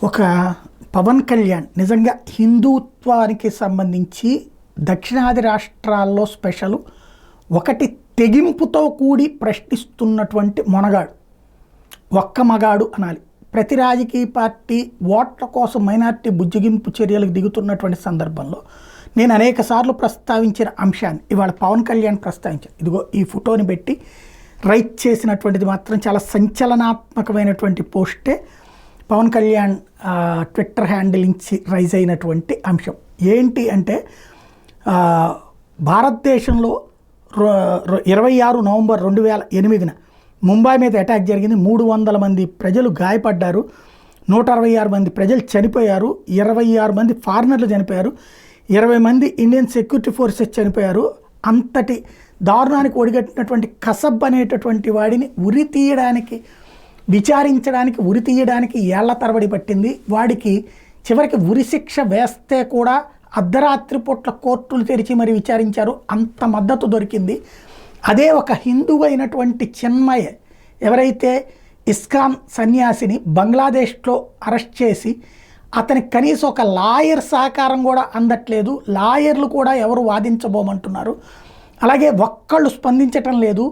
ఒక పవన్ కళ్యాణ్ నిజంగా హిందుత్వానికి సంబంధించి దక్షిణాది రాష్ట్రాల్లో స్పెషల్ ఒకటి తెగింపుతో కూడి ప్రశ్నిస్తున్నటువంటి మొనగాడు ఒక్క మగాడు అనాలి. ప్రతి రాజకీయ పార్టీ ఓట్ల కోసం మైనార్టీ బుజ్జగింపు చర్యలకు దిగుతున్నటువంటి సందర్భంలో నేను అనేక సార్లు ప్రస్తావించిన అంశాన్ని ఇవాళ పవన్ కళ్యాణ్ ప్రస్తావించారు. ఇదిగో ఈ ఫోటోని పెట్టి రైట్ చేసినటువంటిది మాత్రం చాలా సంచలనాత్మకమైనటువంటి పోస్టే. పవన్ కళ్యాణ్ ట్విట్టర్ హ్యాండిల్ నుంచి రైజ్ అయినటువంటి అంశం ఏంటి అంటే, భారతదేశంలో 26 నవంబర్ 2008 ముంబై మీద అటాక్ జరిగింది. 300 మంది ప్రజలు గాయపడ్డారు, 166 మంది ప్రజలు చనిపోయారు, 26 మంది ఫారినర్లు చనిపోయారు, 20 మంది ఇండియన్ సెక్యూరిటీ ఫోర్సెస్ చనిపోయారు. అంతటి దారుణానికి ఒడిగట్టినటువంటి కసబ్ అనేటటువంటి వాడిని ఉరి తీయడానికి, విచారించడానికి, ఉరి తీయడానికి ఏళ్ల తరబడి పట్టింది. వాడికి చివరికి ఉరి శిక్ష వేస్తే కూడా అర్ధరాత్రి పూట్ల కోర్టులు తెరిచి మరి విచారించారు. అంత మద్దతు దొరికింది. అదే ఒక హిందువు అయినటువంటి చిన్మయ, ఎవరైతే ఇస్కాన్ సన్యాసిని బంగ్లాదేశ్లో అరెస్ట్ చేసి అతనికి కనీసం ఒక లాయర్ సహకారం కూడా అందట్లేదు, లాయర్లు కూడా ఎవరు వాదించబోమంటున్నారు, అలాగే ఒక్కళ్ళు స్పందించటం లేదు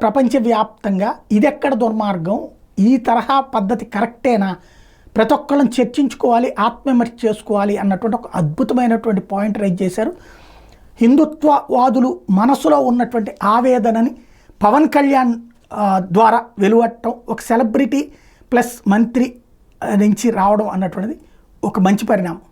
ప్రపంచవ్యాప్తంగా. ఇదెక్కడ దుర్మార్గం? ఈ తరహా పద్ధతి కరెక్టేనా? ప్రతి ఒక్కళ్ళని చర్చించుకోవాలి, ఆత్మవిమర్శ చేసుకోవాలి అన్నటువంటి ఒక అద్భుతమైనటువంటి పాయింట్ రైజ్ చేశారు. హిందుత్వవాదులు మనసులో ఉన్నటువంటి ఆవేదనని పవన్ కళ్యాణ్ ద్వారా వెలువట్టడం, ఒక సెలబ్రిటీ ప్లస్ మంత్రి నుంచి రావడం అన్నటువంటిది ఒక మంచి పరిణామం.